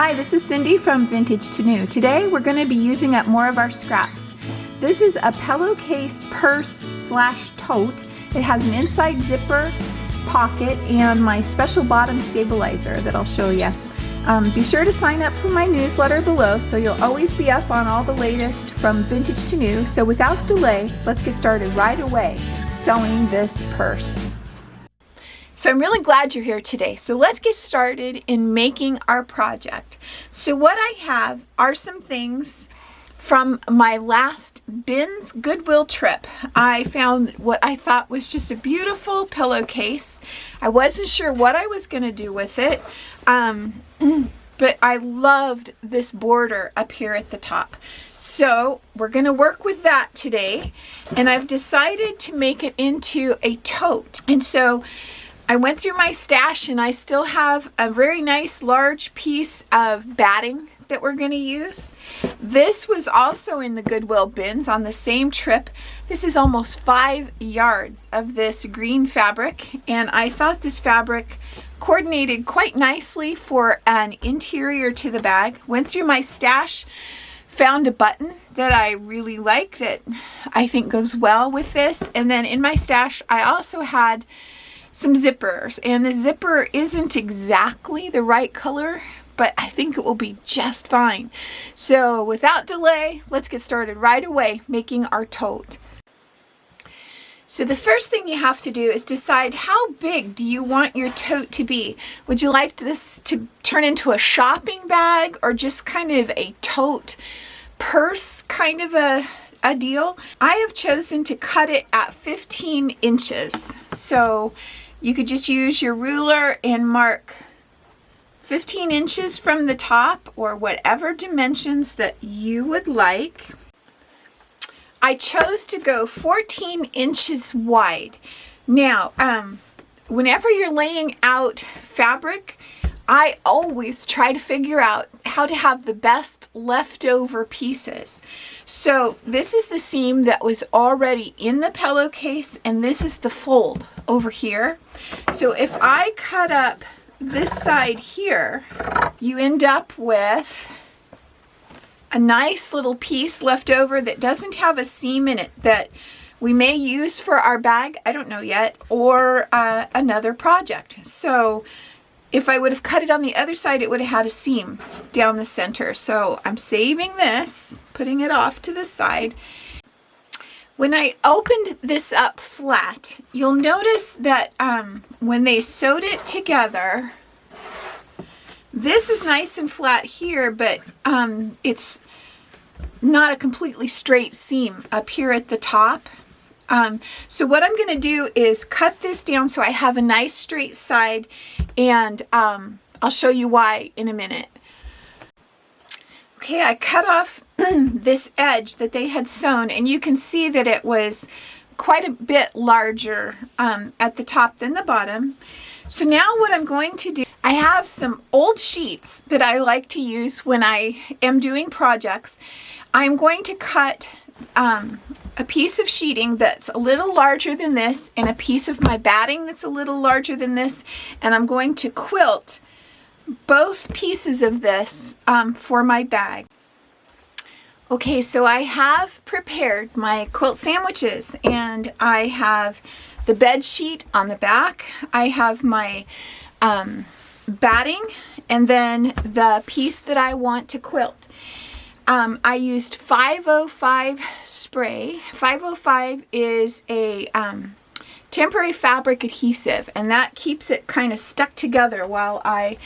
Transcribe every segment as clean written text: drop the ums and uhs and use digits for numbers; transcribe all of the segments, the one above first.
Hi, this is Cindy from Vintage to New. Today we're going to be using up more of our scraps. This is a pillowcase purse / tote. It has an inside zipper, pocket, and my special bottom stabilizer that I'll show you. Be sure to sign up for my newsletter below so you'll always be up on all the latest from Vintage to New. So without delay, let's get started right away sewing this purse. So I'm really glad you're here today. So let's get started in making our project. So what I have are some things from my last bins Goodwill trip. I found what I thought was just a beautiful pillowcase. I wasn't sure what I was going to do with it, but I loved this border up here at the top. So we're going to work with that today, and I've decided to make it into a tote. And so I went through my stash and I still have a very nice large piece of batting that we're going to use. This was also in the Goodwill bins on the same trip. This is almost 5 yards of this green fabric, and I thought this fabric coordinated quite nicely for an interior to the bag. Went through my stash, found a button that I really like that I think goes well with this, and then in my stash I also had some zippers, and the zipper isn't exactly the right color, but I think it will be just fine. So without delay, let's get started right away making our tote. So the first thing you have to do is decide how big do you want your tote to be. Would you like this to turn into a shopping bag or just kind of a tote purse kind of a deal? I have chosen to cut it at 15 inches. So you could just use your ruler and mark 15 inches from the top or whatever dimensions that you would like. I chose to go 14 inches wide. Now, whenever you're laying out fabric, I always try to figure out how to have the best leftover pieces. So this is the seam that was already in the pillowcase, and this is the fold over here. So if I cut up this side here, you end up with a nice little piece left over that doesn't have a seam in it that we may use for our bag, I don't know yet, or another project. So if I would have cut it on the other side, it would have had a seam down the center. So I'm saving this, putting it off to the side. When I opened this up flat, you'll notice that when they sewed it together, this is nice and flat here, but it's not a completely straight seam up here at the top. So what I'm going to do is cut this down so I have a nice straight side, and I'll show you why in a minute. Okay, I cut off this edge that they had sewn, and you can see that it was quite a bit larger at the top than the bottom. So now what I'm going to do, I have some old sheets that I like to use when I am doing projects. I'm going to cut a piece of sheeting that's a little larger than this and a piece of my batting that's a little larger than this, and I'm going to quilt both pieces of this for my bag. Okay, so I have prepared my quilt sandwiches, and I have the bed sheet on the back. I have my batting, and then the piece that I want to quilt. I used 505 spray. 505 is a temporary fabric adhesive, and that keeps it kind of stuck together while I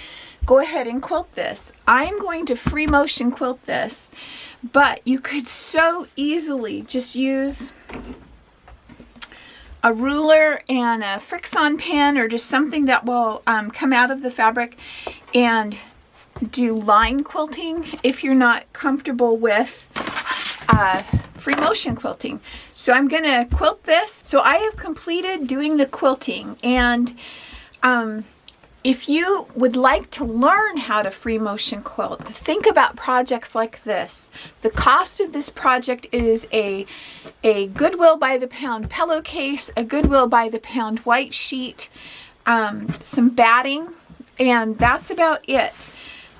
go ahead and quilt this. I'm going to free motion quilt this, but you could so easily just use a ruler and a Frixion pen, or just something that will come out of the fabric, and do line quilting if you're not comfortable with free motion quilting. So I'm going to quilt this. So I have completed doing the quilting, and if you would like to learn how to free motion quilt, think about projects like this. The cost of this project is a Goodwill by the pound pillowcase, a Goodwill by the pound white sheet, some batting, and that's about it.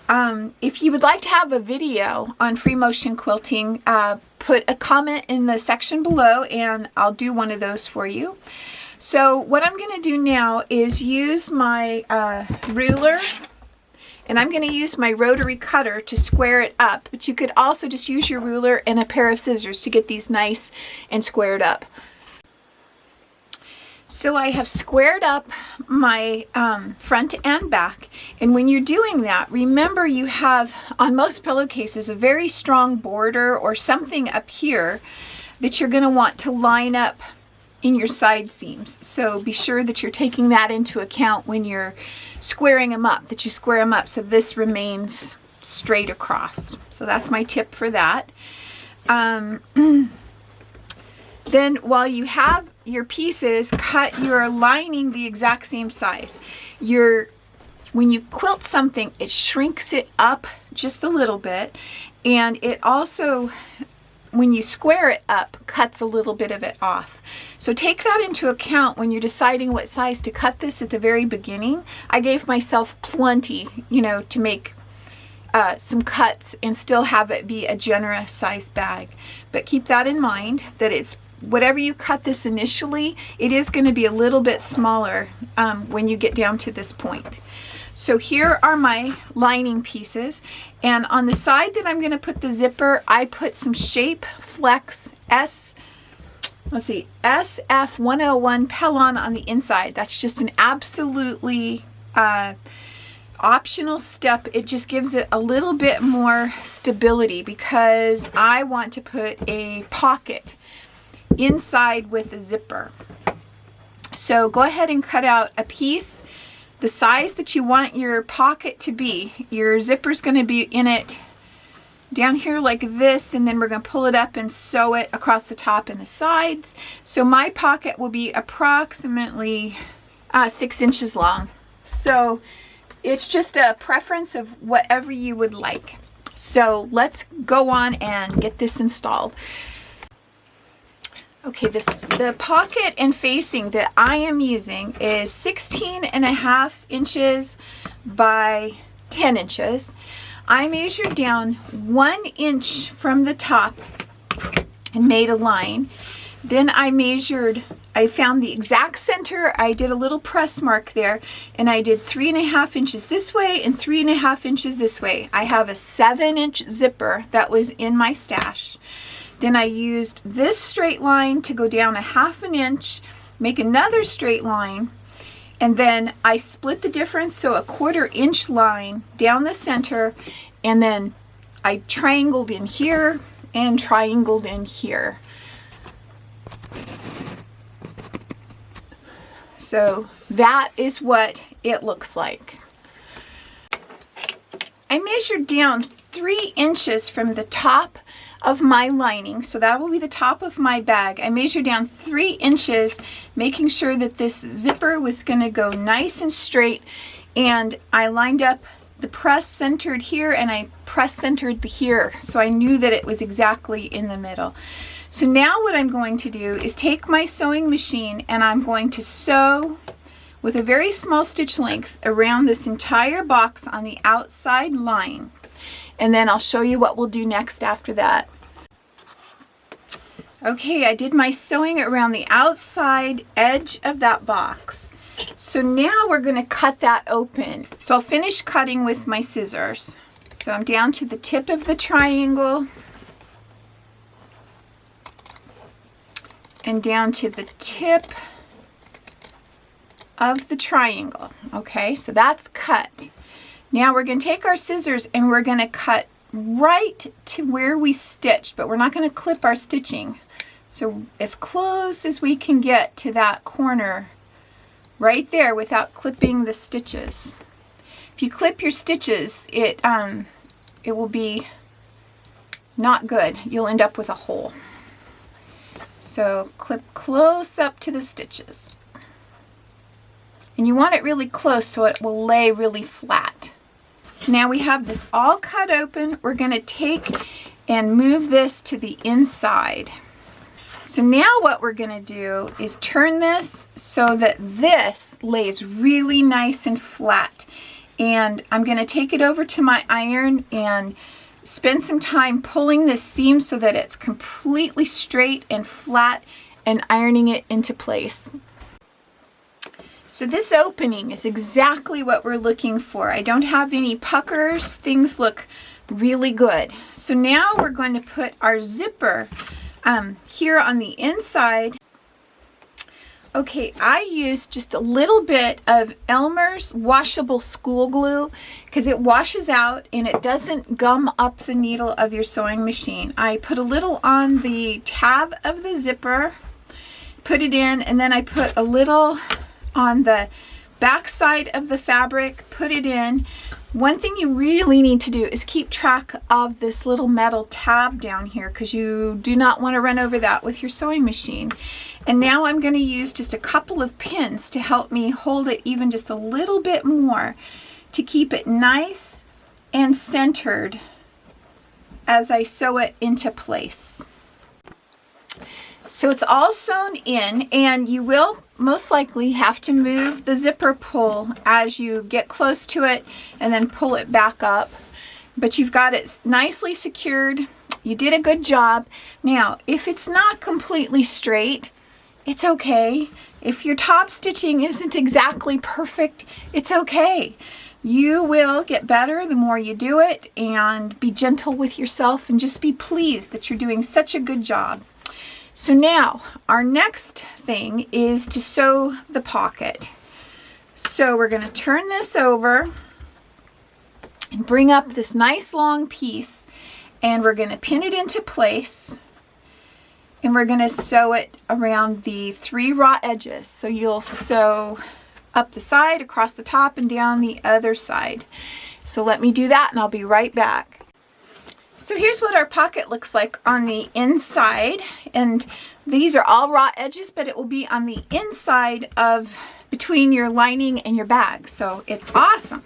If you would like to have a video on free motion quilting, put a comment in the section below and I'll do one of those for you. So what I'm going to do now is use my ruler, and I'm going to use my rotary cutter to square it up, but you could also just use your ruler and a pair of scissors to get these nice and squared up. So I have squared up my front and back, and when you're doing that, remember you have on most pillowcases a very strong border or something up here that you're going to want to line up in your side seams. So be sure that you're taking that into account when you're squaring them up, that you square them up so this remains straight across. So that's my tip for that. Then while you have your pieces, cut your lining the exact same size. When you quilt something, it shrinks it up just a little bit, and it also, when you square it up, cuts a little bit of it off. So take that into account when you're deciding what size to cut this at the very beginning. I gave myself plenty, to make some cuts and still have it be a generous size bag. But keep that in mind, that it's whatever you cut this initially, it is going to be a little bit smaller when you get down to this point. So here are my lining pieces, and on the side that I'm going to put the zipper, I put some Shape Flex SF101 Pellon on the inside. That's just an absolutely optional step. It just gives it a little bit more stability because I want to put a pocket inside with a zipper. So go ahead and cut out a piece the size that you want your pocket to be. Your zipper's going to be in it down here like this, and then we're going to pull it up and sew it across the top and the sides. So my pocket will be approximately 6 inches long. So it's just a preference of whatever you would like. So let's go on and get this installed. Okay, the pocket and facing that I am using is 16.5 inches by 10 inches. I measured down 1 inch from the top and made a line. Then I found the exact center. I did a little press mark there, and I did 3.5 inches this way and 3.5 inches this way. I have a 7-inch zipper that was in my stash. Then I used this straight line to go down 1/2 inch, make another straight line, and then I split the difference, so a 1/4 inch line down the center, and then I triangled in here and triangled in here. So that is what it looks like. I measured down 3 inches from the top of my lining, so that will be the top of my bag. I measured down 3 inches, making sure that this zipper was going to go nice and straight, and I lined up the press centered here and I press centered here, so I knew that it was exactly in the middle. So now what I'm going to do is take my sewing machine and I'm going to sew with a very small stitch length around this entire box on the outside line. And then I'll show you what we'll do next after that. Okay, I did my sewing around the outside edge of that box. So now we're going to cut that open. So I'll finish cutting with my scissors. So I'm down to the tip of the triangle and down to the tip of the triangle. Okay, so that's cut. Now we're going to take our scissors and we're going to cut right to where we stitched, but we're not going to clip our stitching. So as close as we can get to that corner right there without clipping the stitches. If you clip your stitches, it will be not good. You'll end up with a hole. So clip close up to the stitches. And you want it really close so it will lay really flat. So now we have this all cut open. We're going to take and move this to the inside. So now what we're going to do is turn this so that this lays really nice and flat. and I'm going to take it over to my iron and spend some time pulling this seam so that it's completely straight and flat and ironing it into place. So this opening is exactly what we're looking for. I don't have any puckers. Things look really good. So now we're going to put our zipper here on the inside. Okay, I used just a little bit of Elmer's washable school glue because it washes out and it doesn't gum up the needle of your sewing machine. I put a little on the tab of the zipper, put it in, and then I put a little on the back side of the fabric, put it in. One thing you really need to do is keep track of this little metal tab down here because you do not want to run over that with your sewing machine. And now I'm going to use just a couple of pins to help me hold it even just a little bit more to keep it nice and centered as I sew it into place. So it's all sewn in, and you will most likely have to move the zipper pull as you get close to it and then pull it back up. But you've got it nicely secured. You did a good job. Now, if it's not completely straight, it's okay. If your top stitching isn't exactly perfect, it's okay. You will get better the more you do it, and be gentle with yourself and just be pleased that you're doing such a good job. So now our next thing is to sew the pocket. So we're going to turn this over and bring up this nice long piece, and we're going to pin it into place, and we're going to sew it around the 3 raw edges. So you'll sew up the side, across the top, and down the other side. So let me do that and I'll be right back. So here's what our pocket looks like on the inside, and these are all raw edges, but it will be on the inside of between your lining and your bag. So it's awesome.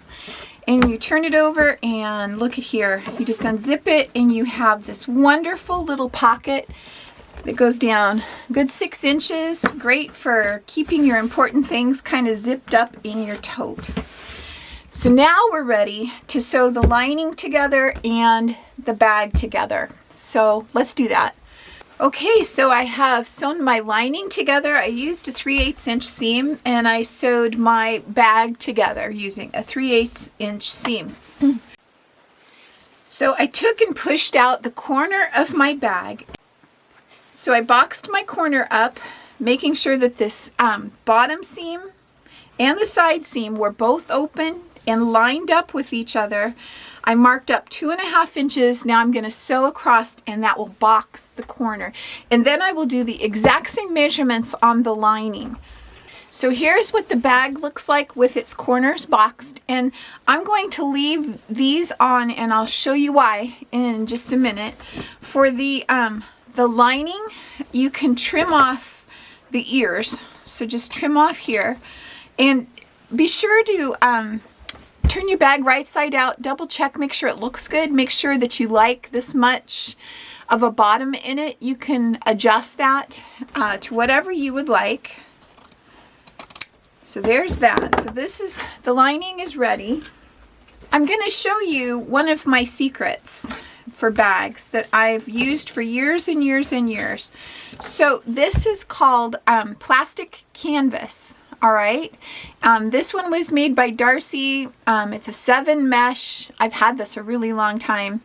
And you turn it over and look at here. You just unzip it and you have this wonderful little pocket that goes down a good 6 inches. Great for keeping your important things kind of zipped up in your tote. So now we're ready to sew the lining together and the bag together. So let's do that. Okay, so I have sewn my lining together. I used a 3/8 inch seam, and I sewed my bag together using a 3/8 inch seam. So I took and pushed out the corner of my bag. So I boxed my corner up, making sure that this bottom seam and the side seam were both open and lined up with each other. I marked up 2.5 inches. Now I'm going to sew across, and that will box the corner. And then I will do the exact same measurements on the lining. So here's what the bag looks like with its corners boxed, and I'm going to leave these on, and I'll show you why in just a minute. For the lining, you can trim off the ears. So just trim off here, and be sure to turn your bag right side out, double check, make sure it looks good, make sure that you like this much of a bottom in it. You can adjust that to whatever you would like. So there's that. So this is, the lining is ready. I'm going to show you one of my secrets for bags that I've used for years and years and years. So this is called plastic canvas. All right, this one was made by Darcy. It's a 7 mesh. I've had this a really long time.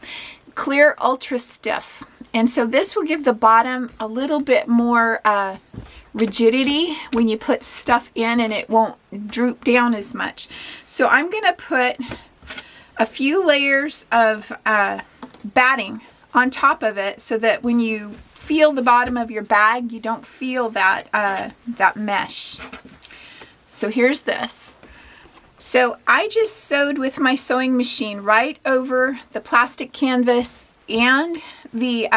Clear ultra stiff. And so this will give the bottom a little bit more rigidity when you put stuff in, and it won't droop down as much. So I'm going to put a few layers of batting on top of it so that when you feel the bottom of your bag, you don't feel that, that mesh. So here's this. So I just sewed with my sewing machine right over the plastic canvas and the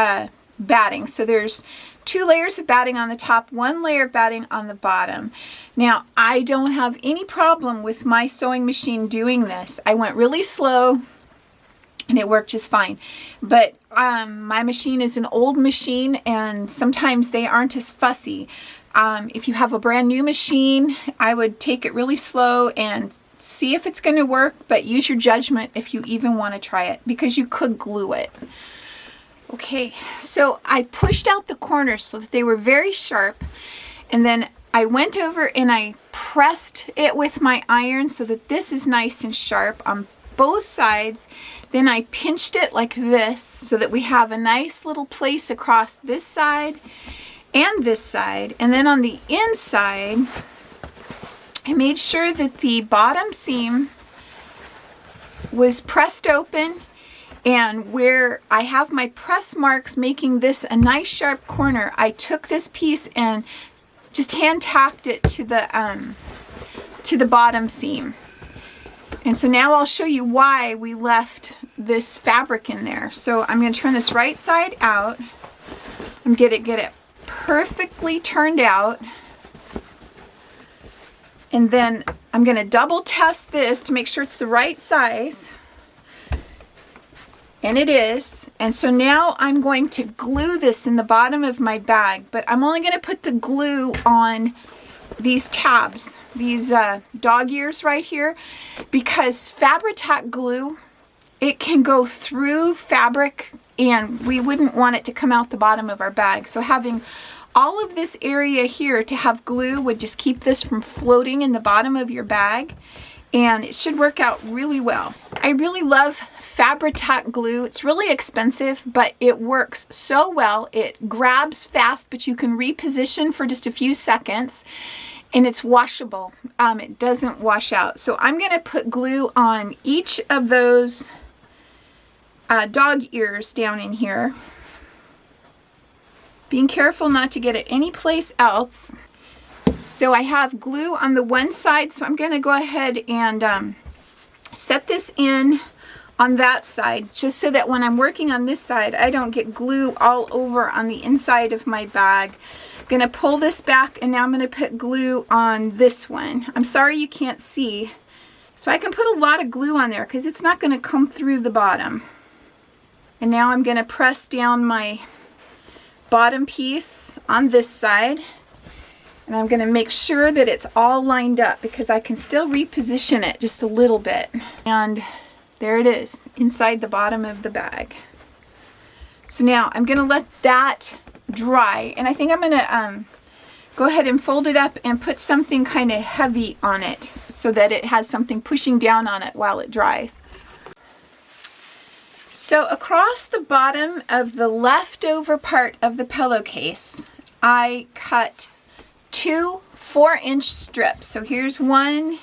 batting. So there's 2 layers of batting on the top, 1 layer of batting on the bottom. Now, I don't have any problem with my sewing machine doing this. I went really slow and it worked just fine. But my machine is an old machine, and sometimes they aren't as fussy. If you have a brand new machine, I would take it really slow and see if it's going to work, but use your judgment if you even want to try it, because you could glue it. Okay, so I pushed out the corners so that they were very sharp, and then I went over and I pressed it with my iron so that this is nice and sharp on both sides. Then I pinched it like this so that we have a nice little place across this side and this side. And then on the inside, I made sure that the bottom seam was pressed open, and where I have my press marks making this a nice sharp corner, I took this piece and just hand tacked it to the bottom seam. And so now I'll show you why we left this fabric in there. So I'm going to turn this right side out and get it perfectly turned out. And then I'm going to double test this to make sure it's the right size. And it is. And so now I'm going to glue this in the bottom of my bag, but I'm only going to put the glue on these tabs, these dog ears right here, because Fabri-Tac glue, it can go through fabric and we wouldn't want it to come out the bottom of our bag. So having all of this area here to have glue would just keep this from floating in the bottom of your bag, and it should work out really well. I really love Fabri-Tac glue. It's really expensive, but it works so well. It grabs fast, but you can reposition for just a few seconds, and it's washable. It doesn't wash out. So I'm going to put glue on each of those dog ears down in here, being careful not to get it anyplace else. So I have glue on the one side, so I'm going to go ahead and set this in on that side, just so that when I'm working on this side, I don't get glue all over on the inside of my bag. I'm going to pull this back, and now I'm going to put glue on this one. I'm sorry you can't see. So I can put a lot of glue on there because it's not going to come through the bottom. And now I'm going to press down my bottom piece on this side, and I'm going to make sure that it's all lined up because I can still reposition it just a little bit. And there it is inside the bottom of the bag. So now I'm going to let that dry, and I think I'm going to go ahead and fold it up and put something kind of heavy on it so that it has something pushing down on it while it dries. So across the bottom of the leftover part of the pillowcase, I cut 2 4-inch strips. So here's one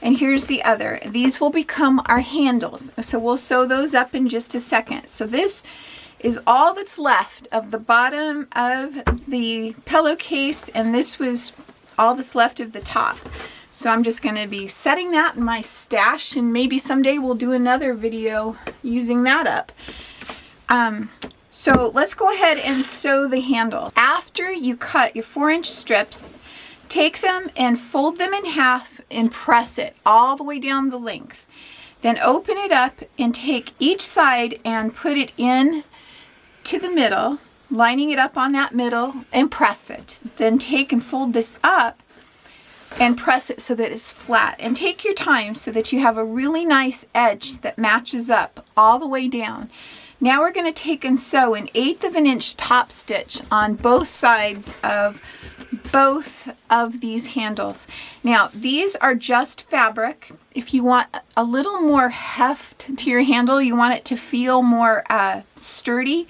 and here's the other. These will become our handles. So we'll sew those up in just a second. So this is all that's left of the bottom of the pillowcase, and this was all that's left of the top. So I'm just going to be setting that in my stash, and maybe someday we'll do another video using that up. So let's go ahead and sew the handle. After you cut your 4-inch strips, take them and fold them in half and press it all the way down the length. Then open it up and take each side and put it in to the middle, lining it up on that middle, and press it. Then take and fold this up and press it so that it's flat, and take your time so that you have a really nice edge that matches up all the way down. Now we're going to take and sew an 1/8 of an inch top stitch on both sides of both of these handles. Now these are just fabric. If you want a little more heft to your handle, you want it to feel more sturdy,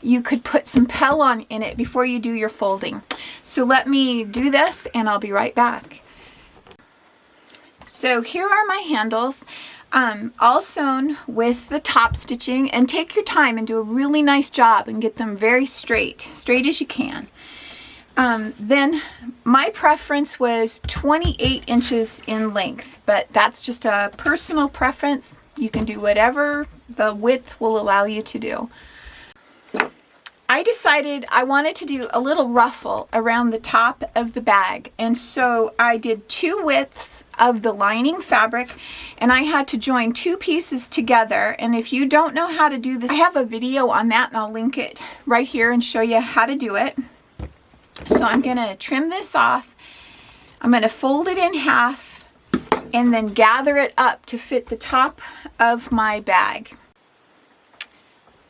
you could put some Pellon in it before you do your folding. So let me do this and I'll be right back. So here are my handles, all sewn with the top stitching, and take your time and do a really nice job and get them very straight as you can. Then my preference was 28 inches in length, but that's just a personal preference. You can do whatever the width will allow you to do. I decided I wanted to do a little ruffle around the top of the bag, and so I did 2 widths of the lining fabric, and I had to join 2 pieces together. And if you don't know how to do this, I have a video on that, and I'll link it right here and show you how to do it. So I'm going to trim this off. I'm going to fold it in half, and then gather it up to fit the top of my bag.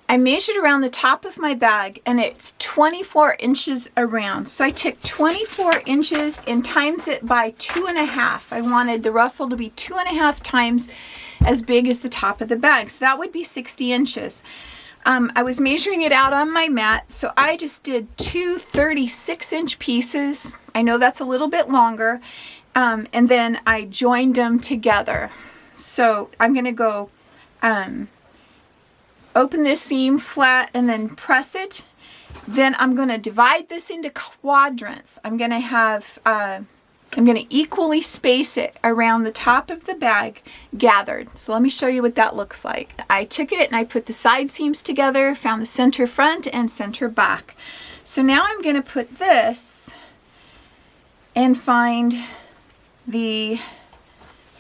I measured around the top of my bag and it's 24 inches around. So I took 24 inches and times it by 2.5. I wanted the ruffle to be 2.5 times as big as the top of the bag. So that would be 60 inches. I was measuring it out on my mat, so I just did two 36-inch pieces. I know that's a little bit longer. And then I joined them together. So I'm going to go open this seam flat and then press it. Then I'm going to divide this into quadrants. I'm going to equally space it around the top of the bag gathered. So let me show you what that looks like. I took it and I put the side seams together, found the center front and center back. So now I'm going to put this and find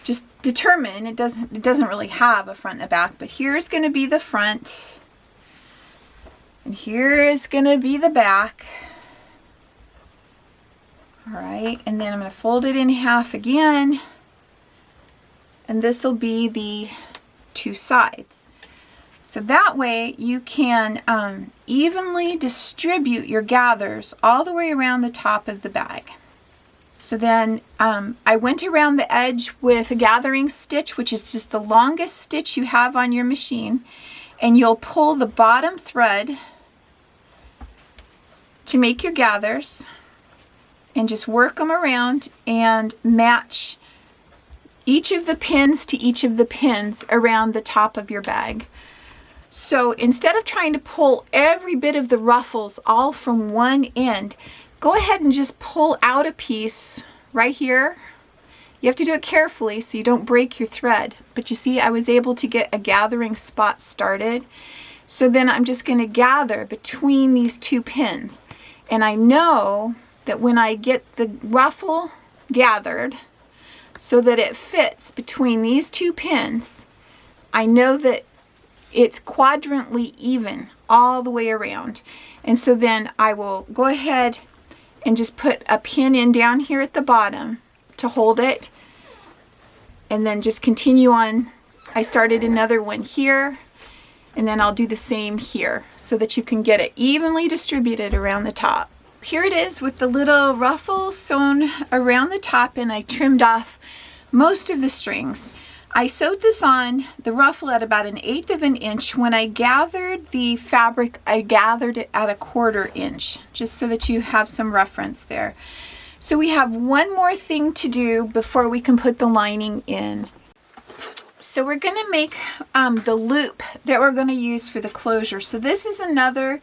just determine, it doesn't really have a front and a back, but here's going to be the front and here is going to be the back. All right, and then I'm going to fold it in half again, and this will be the two sides. So that way you can evenly distribute your gathers all the way around the top of the bag. So then I went around the edge with a gathering stitch, which is just the longest stitch you have on your machine, and you'll pull the bottom thread to make your gathers and just work them around and match each of the pins to each of the pins around the top of your bag. So instead of trying to pull every bit of the ruffles all from one end, go ahead and just pull out a piece right here. You have to do it carefully so you don't break your thread. But you see, I was able to get a gathering spot started. So then I'm just going to gather between these two pins. And I know that when I get the ruffle gathered so that it fits between these two pins, I know that it's quadrantly even all the way around. And so then I will go ahead and just put a pin in down here at the bottom to hold it, and then just continue on. I started another one here, and then I'll do the same here so that you can get it evenly distributed around the top. Here it is with the little ruffle sewn around the top, and I trimmed off most of the strings. I sewed this on the ruffle at about 1/8 of an inch. When I gathered the fabric, I gathered it at 1/4 inch, just so that you have some reference there. So we have one more thing to do before we can put the lining in. So we're going to make the loop that we're going to use for the closure. So this is another,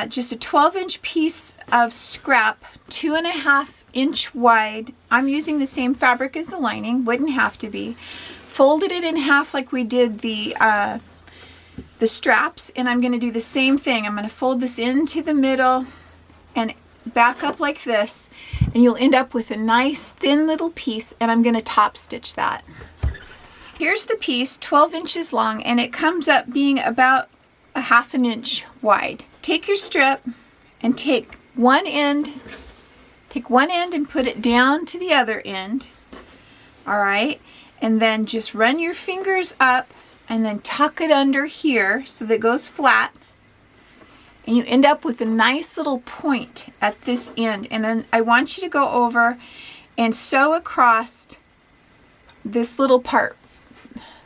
just a 12-inch piece of scrap, 2.5 inch wide. I'm using the same fabric as the lining, wouldn't have to be. Folded it in half like we did the straps, and I'm going to do the same thing. I'm going to fold this into the middle and back up like this, and you'll end up with a nice thin little piece, and I'm going to top stitch that. Here's the piece, 12 inches long, and it comes up being about 1/2 inch wide. Take your strip and take one end and put it down to the other end. All right. And then just run your fingers up and then tuck it under here so that it goes flat. And you end up with a nice little point at this end. And then I want you to go over and sew across this little part.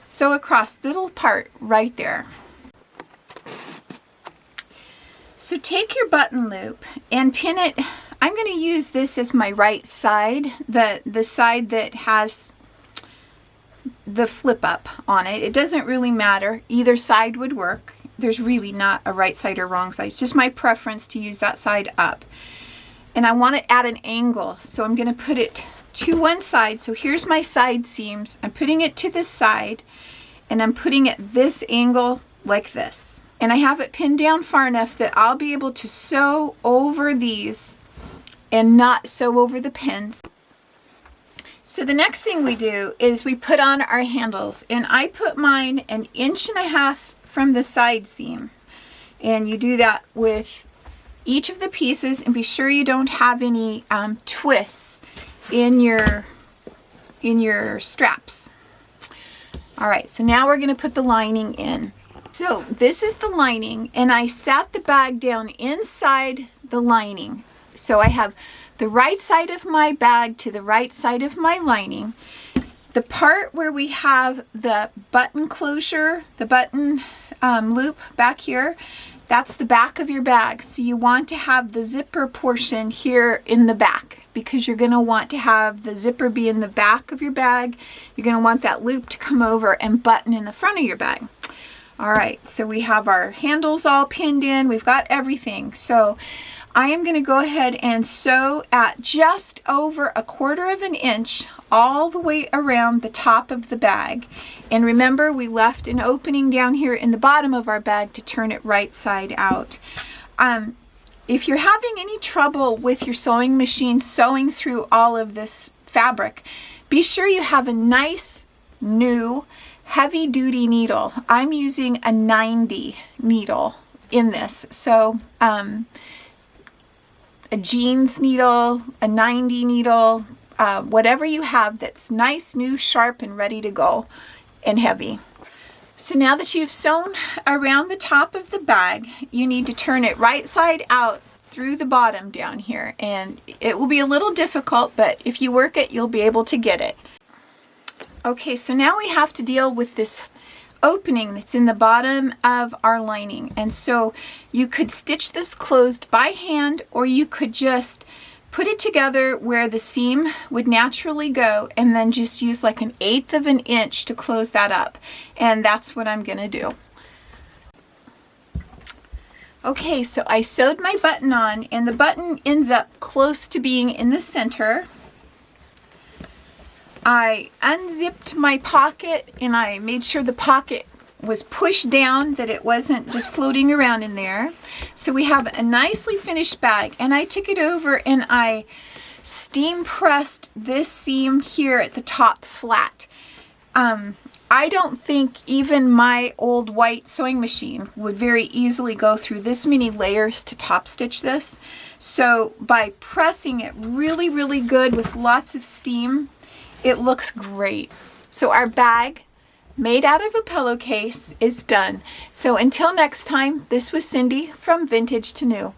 Sew across the little part right there. So take your button loop and pin it. I'm going to use this as my right side, the side that has the flip up on it. It doesn't really matter. Either side would work. There's really not a right side or wrong side. It's just my preference to use that side up. And I want it at an angle, so I'm going to put it to one side. So here's my side seams. I'm putting it to this side, and I'm putting it this angle like this. And I have it pinned down far enough that I'll be able to sew over these and not sew over the pins. So the next thing we do is we put on our handles, and I put mine 1.5 inches from the side seam, and you do that with each of the pieces, and be sure you don't have any twists in your straps. All right, so now we're going to put the lining in. So this is the lining, and I sat the bag down inside the lining. So I have the right side of my bag to the right side of my lining. The part where we have the button closure, the button loop back here, that's the back of your bag. So you want to have the zipper portion here in the back, because you're going to want to have the zipper be in the back of your bag. You're going to want that loop to come over and button in the front of your bag. All right, so we have our handles all pinned in. We've got everything. So I am going to go ahead and sew at just over 1/4 of an inch all the way around the top of the bag. And remember, we left an opening down here in the bottom of our bag to turn it right side out. If you're having any trouble with your sewing machine sewing through all of this fabric, be sure you have a nice new heavy duty needle. I'm using a 90 needle in this. So a jeans needle, a 90 needle, whatever you have that's nice, new, sharp, and ready to go and heavy. So now that you've sewn around the top of the bag, you need to turn it right side out through the bottom down here. And it will be a little difficult, but if you work it, you'll be able to get it. Okay, so now we have to deal with this opening that's in the bottom of our lining. And so you could stitch this closed by hand, or you could just put it together where the seam would naturally go, and then just use like 1/8 of an inch to close that up. And that's what I'm gonna do. Okay, so I sewed my button on, and the button ends up close to being in the center. I unzipped my pocket, and I made sure the pocket was pushed down, that it wasn't just floating around in there. So we have a nicely finished bag, and I took it over and I steam pressed this seam here at the top flat. I don't think even my old white sewing machine would very easily go through this many layers to top stitch this. So by pressing it really, really good with lots of steam, it looks great. So our bag, made out of a pillowcase, is done. So until next time, this was Cindy from Vintage to New.